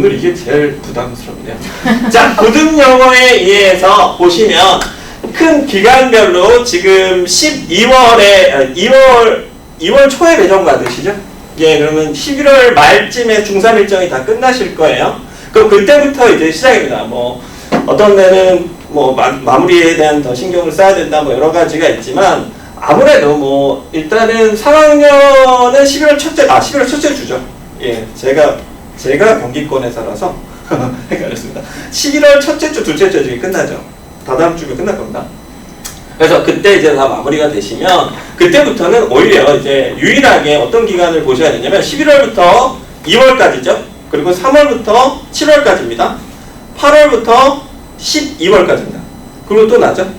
오늘 이게 제일 부담스럽네요. 자, 고등 영어에 의해서 보시면 큰 기간별로 지금 2월 초에 배정 받으시죠? 예, 그러면 11월 말쯤에 중3 일정이 다 끝나실 거예요. 그럼 그때부터 이제 시작입니다. 뭐, 어떤 데는 뭐, 마무리에 대한 더 신경을 써야 된다, 뭐, 여러 가지가 있지만, 아무래도 뭐, 일단은 3학년은 11월 첫째 주죠. 예, 제가 경기권에 살아서 헷갈렸습니다. 11월 첫째 주, 둘째 주에 끝나죠. 다다음 주면 끝날 겁니다. 그래서 그때 이제 다 마무리가 되시면 그때부터는 오히려 이제 유일하게 어떤 기간을 보셔야 되냐면 11월부터 2월까지죠. 그리고 3월부터 7월까지입니다. 8월부터 12월까지입니다. 그리고 또 나죠.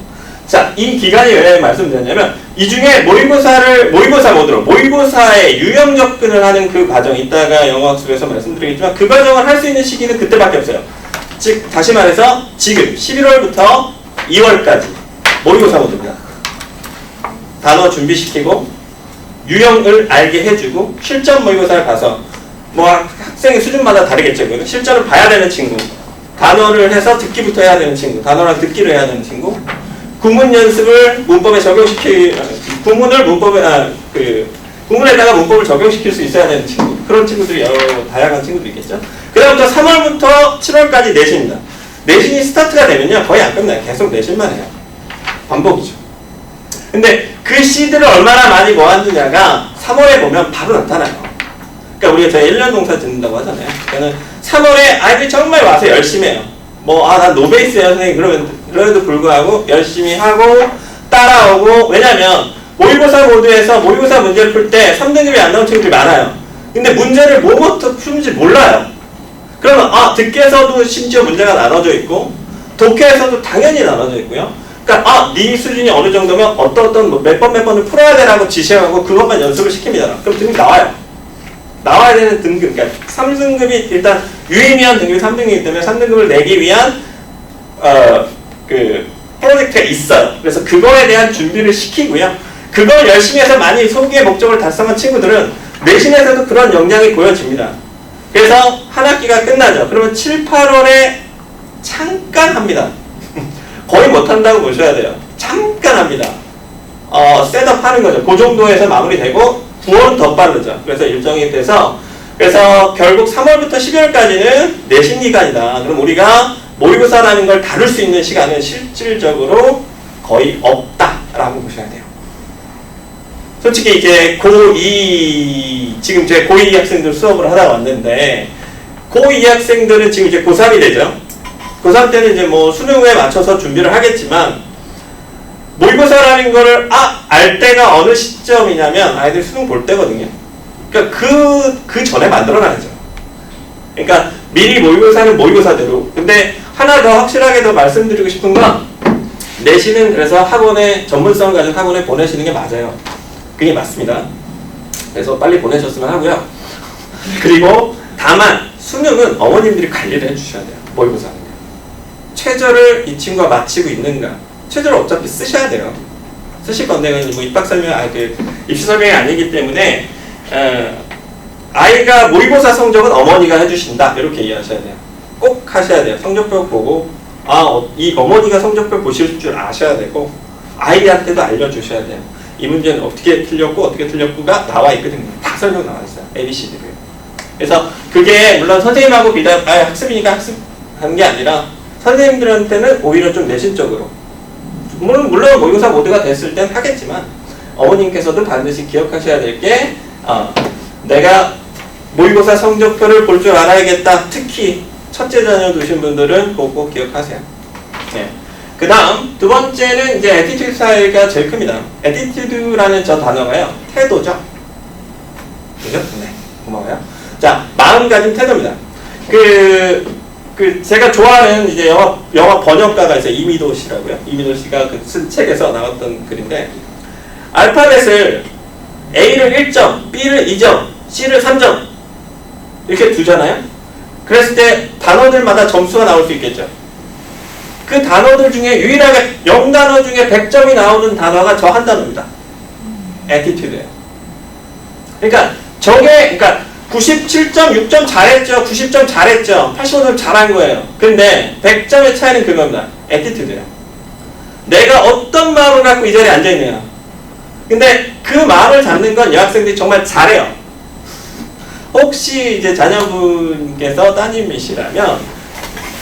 자, 이 기간이 왜 말씀드렸냐면 이 중에 모의고사 모드로 모의고사에 유형 접근을 하는 그 과정 이따가 영어학습에서 말씀드리겠지만 그 과정을 할 수 있는 시기는 그때밖에 없어요. 즉 다시 말해서 지금 11월부터 2월까지 모의고사 모드입니다. 단어 준비시키고 유형을 알게 해주고 실전 모의고사를 가서 뭐 학생의 수준마다 다르겠죠. 실전을 봐야 되는 친구, 단어를 해서 듣기부터 해야 되는 친구, 단어랑 듣기를 해야 되는 친구, 구문 연습을 문법에 구문에다가 문법을 적용시킬 수 있어야 되는 친구, 그런 친구들이 여러 다양한 친구들이 있겠죠. 그 다음부터 3월부터 7월까지 내신입니다. 내신이 스타트가 되면요 거의 안 끝나요. 계속 내신만 해요. 반복이죠. 근데 그 시드를 얼마나 많이 모아두냐가 3월에 보면 바로 나타나요. 그러니까 우리가 저희 1년 동사 듣는다고 하잖아요. 그러니까 3월에 아이들이 정말 와서 열심히 해요. 난 노베이스예요 선생님. 그럼에도 불구하고 열심히 하고 따라오고, 왜냐면 모의고사 모드에서 모의고사 문제를 풀 때 3등급이 안 나온 친구들이 많아요. 근데 문제를 뭐부터 푸는지 몰라요. 그러면 듣기에서도 심지어 문제가 나눠져 있고 독해에서도 당연히 나눠져 있고요. 그러니까 네 수준이 어느 정도면 어떤 몇 번을 풀어야 되라고 지시하고 그것만 연습을 시킵니다. 그럼 등급 나와요. 나와야 되는 등급, 그러니까 3등급이 일단 유의미한 등급이 3등급이기 때문에 3등급을 내기 위한 프로젝트가 있어요. 그래서 그거에 대한 준비를 시키고요. 그걸 열심히 해서 많이 소기의 목적을 달성한 친구들은 내신에서도 그런 역량이 보여집니다. 그래서 한 학기가 끝나죠. 그러면 7, 8월에 잠깐 합니다. 거의 못한다고 보셔야 돼요. 잠깐 합니다. 셋업 하는 거죠. 그 정도에서 마무리되고 9월은 더 빠르죠. 그래서 일정이 돼서 결국 3월부터 12월까지는 내신 기간이다. 그럼 우리가 모의고사라는 걸 다룰 수 있는 시간은 실질적으로 거의 없다라고 보셔야 돼요. 솔직히 이제 지금 제 고2 학생들 수업을 하다 왔는데, 고2 학생들은 지금 이제 고3이 되죠. 고3 때는 이제 뭐 수능에 맞춰서 준비를 하겠지만, 모의고사라는 거를 알 때가 어느 시점이냐면 아이들 수능 볼 때거든요. 그러니까 그 전에 만들어놔야죠. 그러니까 미리 모의고사는 모의고사대로. 근데 하나 더 확실하게 더 말씀드리고 싶은 건, 내신은 그래서 학원에 전문성 가진 학원에 보내시는 게 맞아요. 그게 맞습니다. 그래서 빨리 보내셨으면 하고요. 그리고 다만 수능은 어머님들이 관리를 해주셔야 돼요. 모의고사는 최저를 이 친구가 마치고 있는가. 최저를 어차피 쓰셔야 돼요. 쓰실 건데 뭐 입학 설명, 입시 설명이 아니기 때문에 아이가 모의고사 성적은 어머니가 해주신다 이렇게 이해하셔야 돼요. 꼭 하셔야 돼요. 성적표 보고 이 어머니가 성적표 보실 줄 아셔야 되고 아이한테도 알려주셔야 돼요. 이 문제는 어떻게 틀렸고가 나와 있거든요. 다 설명 나와 있어요. ABCD로요. 그래서 그게 물론 선생님하고 학습이니까 학습하는 게 아니라 선생님들한테는 오히려 좀 내신적으로, 물론 모의고사 모드가 됐을 땐 하겠지만 어머님께서도 반드시 기억하셔야 될 게 내가 모의고사 성적표를 볼 줄 알아야겠다. 특히 첫째 자녀 두신 분들은 꼭 기억하세요. 네. 그 다음 두 번째는 이제 애티튜드 사이가 제일 큽니다. 애티튜드라는 저 단어가요, 태도죠. 그죠? 네, 고마워요. 자, 마음가짐 태도입니다. 제가 좋아하는 이제 영화 번역가가 있어요. 이미도 씨라고요. 이미도 씨가 쓴 책에서 나왔던 글인데, 알파벳을 A를 1점, B를 2점, C를 3점 이렇게 두잖아요. 그랬을 때 단어들마다 점수가 나올 수 있겠죠. 그 단어들 중에 유일하게 0단어 중에 100점이 나오는 단어가 저 한 단어입니다. 애티튜드예요. 그러니까 97.6점 잘했죠. 90점 잘했죠. 85점 잘한 거예요. 근데 100점의 차이는 그겁니다. 애티튜드예요. 내가 어떤 마음을 갖고 이 자리에 앉아있느냐. 근데 그 마음을 잡는 건 여학생들이 정말 잘해요. 혹시 이제 자녀분께서 따님이시라면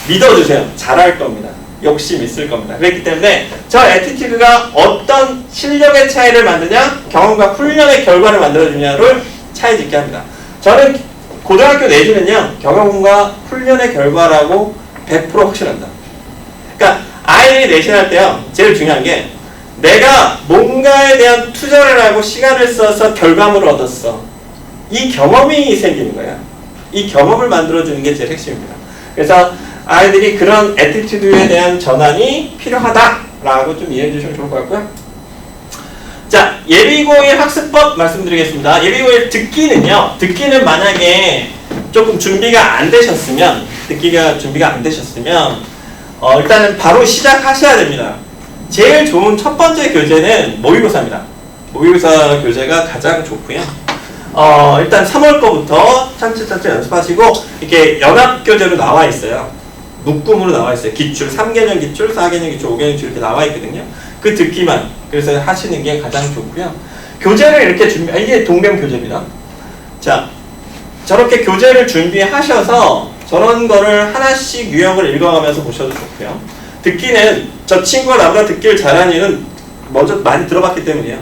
믿어주세요. 잘할 겁니다. 욕심 있을 겁니다. 그렇기 때문에 저 애티튜드가 어떤 실력의 차이를 만드냐, 경험과 훈련의 결과를 만들어주냐를 차이 짓게 합니다. 저는 고등학교 내신은요, 경험과 훈련의 결과라고 100% 확신한다. 그러니까 아이들이 내신할 때요, 제일 중요한 게 내가 뭔가에 대한 투자를 하고 시간을 써서 결과물을 얻었어. 이 경험이 생기는 거야. 이 경험을 만들어주는 게 제일 핵심입니다. 그래서 아이들이 그런 애티튜드에 대한 전환이 필요하다라고 좀 이해해 주시면 좋을 것 같고요. 자, 예비고일 학습법 말씀드리겠습니다. 예비고일 듣기는요, 듣기는 만약에 조금 준비가 안 되셨으면, 일단은 바로 시작하셔야 됩니다. 제일 좋은 첫 번째 교재는 모의고사입니다. 모의고사 교재가 가장 좋고요. 일단 3월 거부터 차츰차츰 연습하시고, 이렇게 연합교재로 나와 있어요. 묶음으로 나와 있어요. 기출, 3개년 기출, 4개년 기출, 5개년 기출 이렇게 나와 있거든요. 그 듣기만, 그래서 하시는 게 가장 좋고요. 교재를 이렇게 이게 동명 교재입니다. 자, 저렇게 교재를 준비하셔서 저런 거를 하나씩 유형을 읽어가면서 보셔도 좋고요. 듣기는 저 친구가 나보다 듣기를 잘하는 이유는 먼저 많이 들어봤기 때문이에요.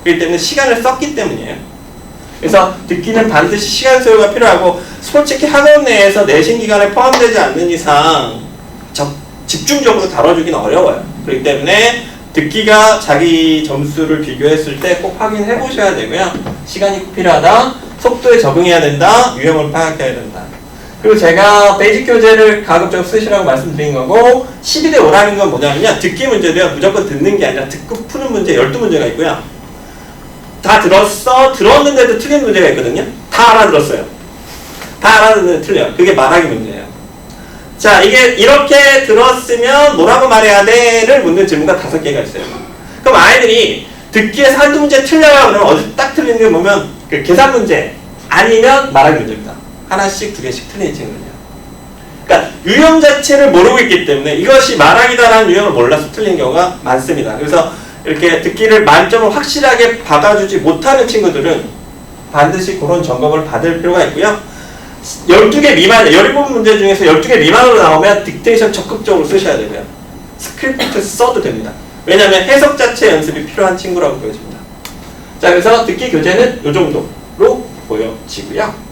그렇기 때문에 시간을 썼기 때문이에요. 그래서 듣기는 반드시 시간 소요가 필요하고, 솔직히 학원 내에서 내신 기간에 포함되지 않는 이상 집중적으로 다뤄주기는 어려워요. 그렇기 때문에 듣기가 자기 점수를 비교했을 때 꼭 확인해 보셔야 되고요. 시간이 꼭 필요하다, 속도에 적응해야 된다, 유형을 파악해야 된다. 그리고 제가 베이직 교재를 가급적 쓰시라고 말씀드린 거고, 12대 5라는 건 뭐냐면요, 듣기 문제도요, 무조건 듣는 게 아니라 듣고 푸는 문제 12문제가 있고요. 다 들었는데도 틀린 문제가 있거든요. 다 알아들었어요. 다 알아듣는데 틀려요. 그게 말하기 문제예요. 자, 이게 이렇게 들었으면 뭐라고 말해야 돼를 묻는 질문가 5개가 있어요. 그럼 아이들이 듣기에서 한두 문제 틀려요. 그러면 어디 딱 틀리는 게 보면 그 계산 문제 아니면 말하기 문제입니다. 하나씩 2개씩 틀린 친구는요. 그러니까 유형 자체를 모르고 있기 때문에 이것이 말하기다라는 유형을 몰라서 틀린 경우가 많습니다. 그래서 이렇게 듣기를 만점을 확실하게 받아주지 못하는 친구들은 반드시 그런 점검을 받을 필요가 있고요. 12개 미만, 17문제 중에서 12개 미만으로 나오면 딕테이션 적극적으로 쓰셔야 되고요. 스크립트 써도 됩니다. 왜냐하면 해석 자체 연습이 필요한 친구라고 보여집니다. 자, 그래서 듣기 교재는 이 정도로 보여지고요.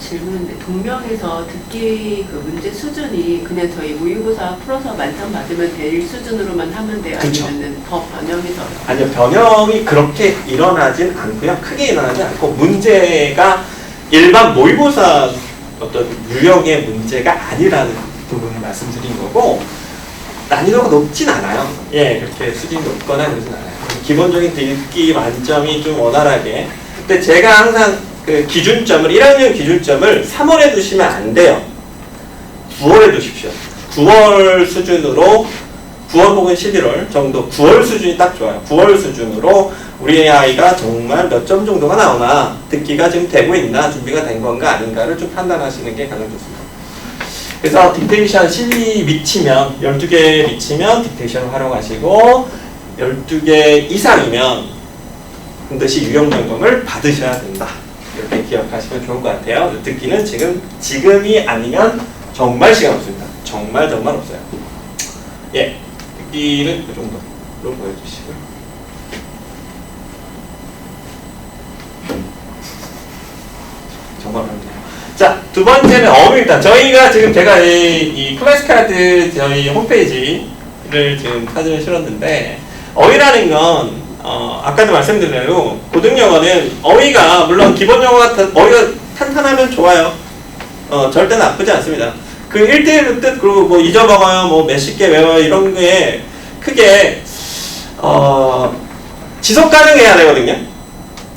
질문인데, 동명에서 듣기 그 문제 수준이 그냥 저희 모의고사 풀어서 만점 받으면 될 수준으로만 하면 돼요? 그쵸. 아니면 더 변형해서? 아니요, 변형이 그렇게 일어나진 않고요. 크게 일어나지 않고, 문제가 일반 모의고사 어떤 유형의 문제가 아니라는 부분을 말씀드린 거고, 난이도가 높진 않아요. 예, 그렇게 수준이 높거나 그러진 않아요. 기본적인 듣기 만점이 좀 원활하게. 근데 제가 항상 그 기준점을, 1학년 기준점을 3월에 두시면 안 돼요. 9월에 두십시오. 9월 수준으로, 9월 혹은 11월 정도, 9월 수준이 딱 좋아요. 9월 수준으로 우리 아이가 정말 몇 점 정도가 나오나, 듣기가 지금 되고 있나, 준비가 된 건가 아닌가를 좀 판단하시는 게 가장 좋습니다. 그래서 딕테이션 실리 미치면, 12개 미치면 딕테이션을 활용하시고, 12개 이상이면 반드시 유형 점검을 받으셔야 된다. 이렇게 기억하시면 좋을 것 같아요. 듣기는 지금이 아니면 정말 시간 없습니다. 정말 없어요. 예, 듣기는 그 정도로 보여주시고요. 정말 어렵네요. 자, 두 번째는 어휘입니다. 저희가 지금 제가 이 클래스카드 저희 홈페이지를 지금 사진을 실었는데, 어휘라는 건 아까도 말씀드린 대로 고등영어는 어휘가 물론 기본 영어가 어휘가 탄탄하면 좋아요. 절대 나쁘지 않습니다. 그 1대1의 뜻, 그리고 뭐 잊어먹어요, 뭐 몇십 개 외워요, 이런 거에 크게 지속 가능해야 되거든요.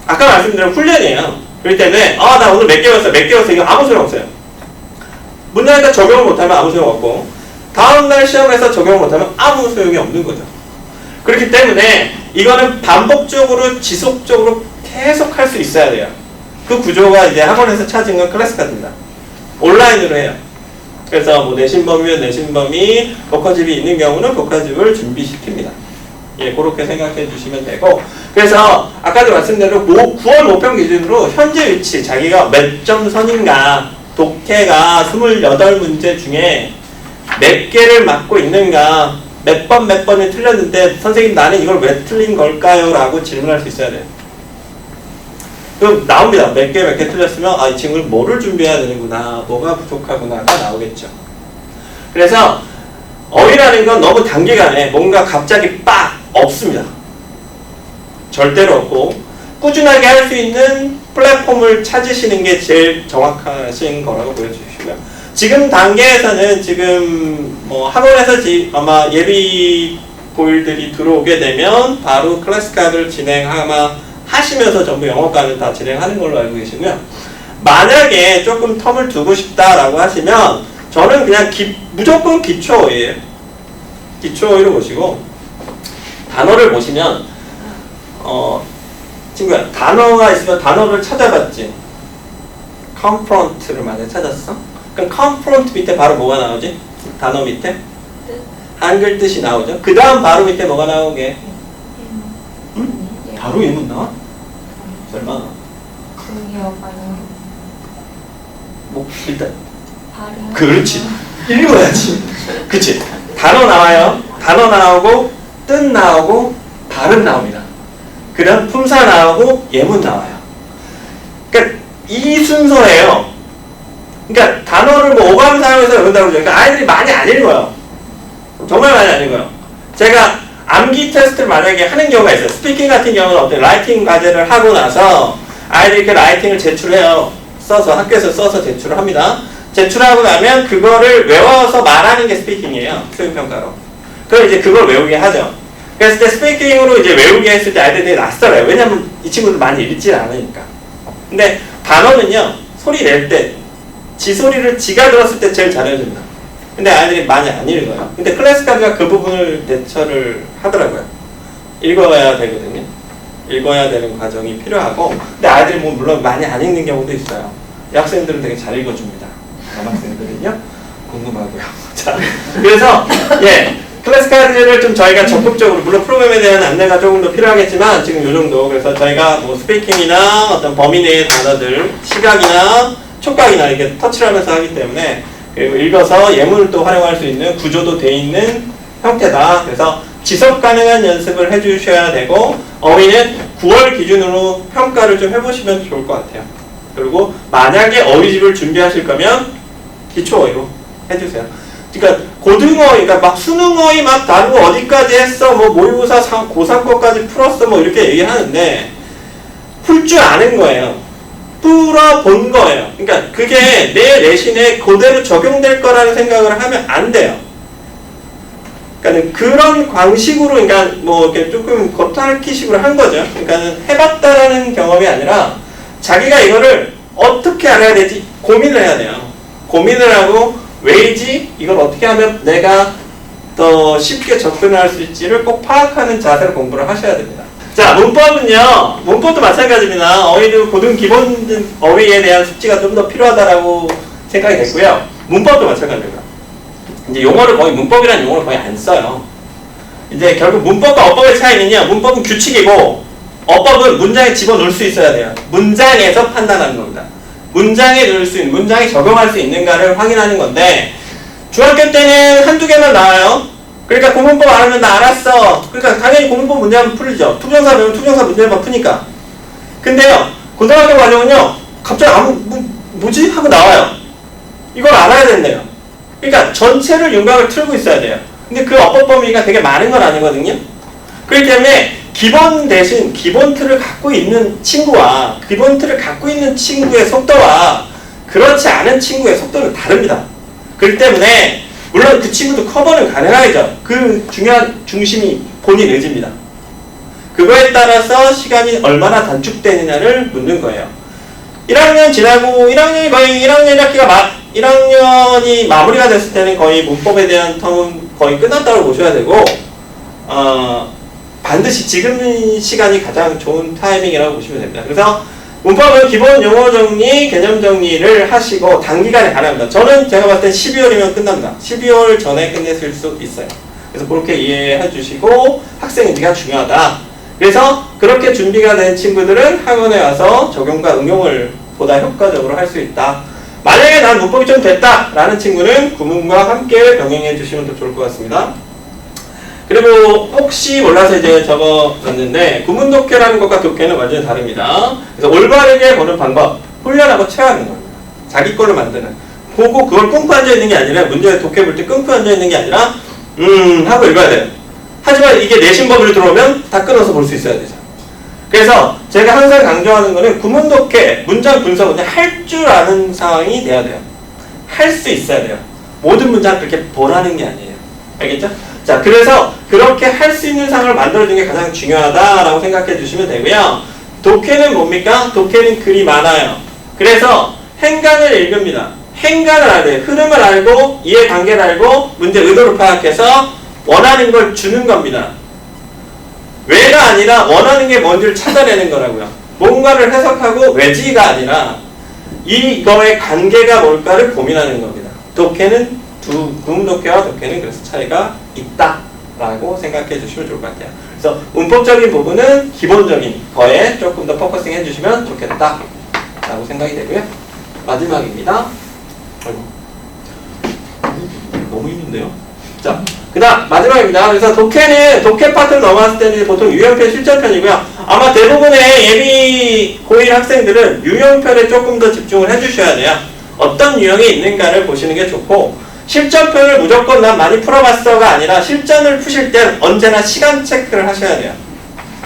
아까 말씀드린 훈련이에요. 그렇기 때문에 나 오늘 몇 개 외웠어, 이거 아무 소용 없어요. 문제에다 적용을 못하면 아무 소용 없고, 다음날 시험에서 적용을 못하면 아무 소용이 없는 거죠. 그렇기 때문에 이거는 반복적으로 지속적으로 계속 할 수 있어야 돼요. 그 구조가 이제 학원에서 찾은 건 클래스 카드입니다. 온라인으로 해요. 그래서 뭐 내신 범위면 내신 범위, 복화집이 있는 경우는 복화집을 준비시킵니다. 예, 그렇게 생각해 주시면 되고, 그래서 아까도 말씀대로 9월 모평 기준으로 현재 위치, 자기가 몇 점 선인가, 독해가 28문제 중에 몇 개를 맞고 있는가, 몇 번을 틀렸는데 선생님 나는 이걸 왜 틀린 걸까요? 라고 질문할 수 있어야 돼요. 그럼 나옵니다. 몇 개 틀렸으면 아, 이 친구는 뭐를 준비해야 되는구나, 뭐가 부족하구나가 나오겠죠. 그래서 어휘라는 건 너무 단기간에 뭔가 갑자기 빡 없습니다. 절대로 없고 꾸준하게 할 수 있는 플랫폼을 찾으시는 게 제일 정확하신 거라고 보여주시고요. 지금 단계에서는 지금 뭐 학원에서 아마 예비 고일들이 들어오게 되면 바로 클래스 카드를 하시면서 전부 영어과는 다 진행하는 걸로 알고 계시고요. 만약에 조금 텀을 두고 싶다라고 하시면 저는 그냥 무조건 기초어휘예요. 기초어휘를 보시고 단어를 보시면 친구야, 단어가 있으면 단어를 찾아봤지. confront를 만약에 찾았어? 그럼 confront 밑에 바로 뭐가 나오지? 단어 밑에? 한글 뜻이 나오죠. 그 다음 바로 밑에 뭐가 나오게? 응? 바로 예문 나와? 설마? 뭐 일단 그렇지, 읽어야지. 그치? 단어 나와요. 단어 나오고 뜻 나오고 발음 나옵니다. 그 다음 품사 나오고 예문 나와요. 그러니까 이 순서예요. 그러니까 단어를 뭐 오감 사용해서 외운다고 그러죠. 그러니까 아이들이 많이 안 읽어요. 정말 많이 안 읽어요. 제가 암기 테스트를 만약에 하는 경우가 있어요. 스피킹 같은 경우는 어때요? 라이팅 과제를 하고 나서 아이들이 그 라이팅을 제출해요. 학교에서 써서 제출을 합니다. 제출하고 나면 그거를 외워서 말하는 게 스피킹이에요. 수행평가로. 그럼 이제 그걸 외우게 하죠. 그랬을 때 스피킹으로 이제 외우게 했을 때 아이들이 되게 낯설어요. 왜냐면 이 친구들 많이 읽지 않으니까. 근데 단어는요, 소리 낼 때, 지 소리를 지가 들었을 때 제일 잘해줍니다. 근데 아이들이 많이 안 읽어요. 근데 클래스 카드가 그 부분을 대처를 하더라고요. 읽어야 되거든요. 읽어야 되는 과정이 필요하고, 근데 아이들이 뭐 물론 많이 안 읽는 경우도 있어요. 여학생들은 되게 잘 읽어줍니다. 남학생들은요, 궁금하고요. 자, 그래서 예, 클래스 카드를 좀 저희가 적극적으로, 물론 프로그램에 대한 안내가 조금 더 필요하겠지만 지금 요 정도. 그래서 저희가 뭐 스피킹이나 어떤 범위 내의 단어들, 시각이나 촉각이나 이렇게 터치를 하면서 하기 때문에, 그리고 읽어서 예문을 또 활용할 수 있는 구조도 돼 있는 형태다. 그래서 지속 가능한 연습을 해주셔야 되고, 어휘는 9월 기준으로 평가를 좀 해보시면 좋을 것 같아요. 그리고 만약에 어휘집을 준비하실 거면 기초어휘로 해주세요. 그러니까 고등어휘, 그러니까 막 수능어휘 막 다루고 어디까지 했어, 뭐 모의고사 고3 거까지 풀었어, 뭐 이렇게 얘기하는데 풀 줄 아는 거예요. 풀어본 거예요. 그러니까 그게 내 내신에 그대로 적용될 거라는 생각을 하면 안 돼요. 그러니까 그런 방식으로, 그러니까 뭐 이렇게 조금 겉핥기식으로 한 거죠. 그러니까 해봤다라는 경험이 아니라 자기가 이거를 어떻게 알아야 되지 고민을 해야 돼요. 고민을 하고 왜이지, 이걸 어떻게 하면 내가 더 쉽게 접근할 수 있지를 꼭 파악하는 자세로 공부를 하셔야 됩니다. 자, 문법은요, 문법도 마찬가지입니다. 어휘도 고등 기본 어휘에 대한 숙지가 좀 더 필요하다라고 생각이 됐고요. 문법도 마찬가지입니다. 이제 용어를 거의, 문법이라는 용어를 거의 안 써요. 이제 결국 문법과 어법의 차이는요, 문법은 규칙이고 어법은 문장에 집어넣을 수 있어야 돼요. 문장에서 판단하는 겁니다. 문장에 넣을 수 있는, 문장에 적용할 수 있는가를 확인하는 건데, 중학교 때는 한두 개만 나와요. 그러니까 공문법 알면 나 알았어. 그러니까 당연히 공문법 문제만 풀리죠. 투정사 배우면 투정사 문제만 푸니까. 근데요, 고등학교 과정은요, 갑자기 뭐지? 하고 나와요. 이걸 알아야 된대요. 그러니까 전체를 윤곽을 틀고 있어야 돼요. 근데 그 어법 범위가 되게 많은 건 아니거든요. 그렇기 때문에 기본 대신 기본 틀을 갖고 있는 친구와 기본 틀을 갖고 있는 친구의 속도와 그렇지 않은 친구의 속도는 다릅니다. 그렇기 때문에 물론 그 친구도 커버는 가능하죠. 그 중요한 중심이 본인 의지입니다. 그거에 따라서 시간이 얼마나 단축되느냐를 묻는 거예요. 1학년 지나고 1학년이 거의 1학년 1학년이 마무리가 됐을 때는 거의 문법에 대한 텀은 거의 끝났다고 보셔야 되고, 반드시 지금 시간이 가장 좋은 타이밍이라고 보시면 됩니다. 그래서 문법은 기본 용어 정리, 개념 정리를 하시고 단기간에 가능합니다. 저는 제가 봤을 때 12월이면 끝납니다. 12월 전에 끝내실 수 있어요. 그래서 그렇게 이해해 주시고 학생인지가 중요하다. 그래서 그렇게 준비가 된 친구들은 학원에 와서 적용과 응용을 보다 효과적으로 할 수 있다. 만약에 난 문법이 좀 됐다라는 친구는 구문과 함께 병행해 주시면 더 좋을 것 같습니다. 그리고 혹시 몰라서 이제 적어놨는데 구문 독해라는 것과 독해는 완전히 다릅니다. 그래서 올바르게 보는 방법, 훈련하고 체화하는 겁니다. 자기 걸로 만드는. 보고 그걸 끙끙 앉아있는 게 아니라 문제 독해 볼 때 끙끙 앉아있는 게 아니라 하고 읽어야 돼요. 하지만 이게 내신 범위로 들어오면 다 끊어서 볼 수 있어야 되죠. 그래서 제가 항상 강조하는 거는 구문 독해, 문장 분석은 할 줄 아는 상황이 돼야 돼요. 할 수 있어야 돼요. 모든 문장 그렇게 보라는 게 아니에요. 알겠죠? 자, 그래서 그렇게 할 수 있는 상황을 만들어주는 게 가장 중요하다라고 생각해 주시면 되고요. 독해는 뭡니까? 독해는 글이 많아요. 그래서 행간을 읽습니다. 행간을 알아야 돼요. 흐름을 알고 이해관계를 알고 문제 의도를 파악해서 원하는 걸 주는 겁니다. 왜가 아니라 원하는 게 뭔지를 찾아내는 거라고요. 뭔가를 해석하고 왜지가 아니라 이거의 관계가 뭘까를 고민하는 겁니다. 독해는 구문 독해와 독해는 그래서 차이가 있다라고 생각해 주시면 좋을 것 같아요. 그래서 문법적인 부분은 기본적인 거에 조금 더 포커싱 해주시면 좋겠다라고 생각이 되고요. 마지막입니다. 아이고, 너무 힘든데요? 자, 그 다음 마지막입니다. 그래서 독해 파트를 넘어갔을 때는 보통 유형편, 실전편이고요. 아마 대부분의 예비 고1 학생들은 유형편에 조금 더 집중을 해주셔야 돼요. 어떤 유형이 있는가를 보시는 게 좋고, 실전편을 무조건 난 많이 풀어봤어가 아니라 실전을 푸실 땐 언제나 시간 체크를 하셔야 돼요.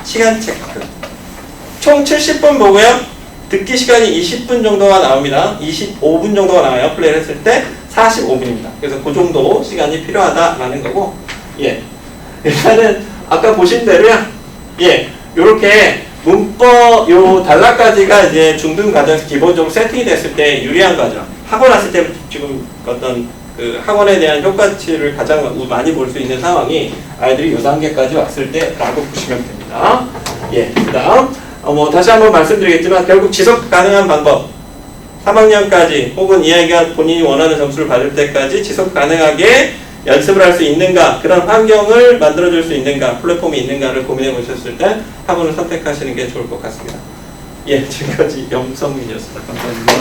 시간 체크. 총 70분 보고요. 듣기 시간이 20분 정도가 나옵니다. 25분 정도가 나와요. 플레이를 했을 때 45분입니다. 그래서 그 정도 시간이 필요하다라는 거고, 예. 일단은 아까 보신 대로요. 예. 요렇게 문법 요 단락까지가 이제 중등 과정에서 기본적으로 세팅이 됐을 때 유리한 과정. 하고 났을 때 지금 어떤 그 학원에 대한 효과치를 가장 많이 볼 수 있는 상황이 아이들이 요 단계까지 왔을 때라고 보시면 됩니다. 예. 그다음 뭐 다시 한번 말씀드리겠지만 결국 지속 가능한 방법 3학년까지 혹은 이 아이가 본인이 원하는 점수를 받을 때까지 지속 가능하게 연습을 할 수 있는가, 그런 환경을 만들어줄 수 있는가, 플랫폼이 있는가를 고민해 보셨을 때 학원을 선택하시는 게 좋을 것 같습니다. 예, 지금까지 염성민이었습니다. 감사합니다.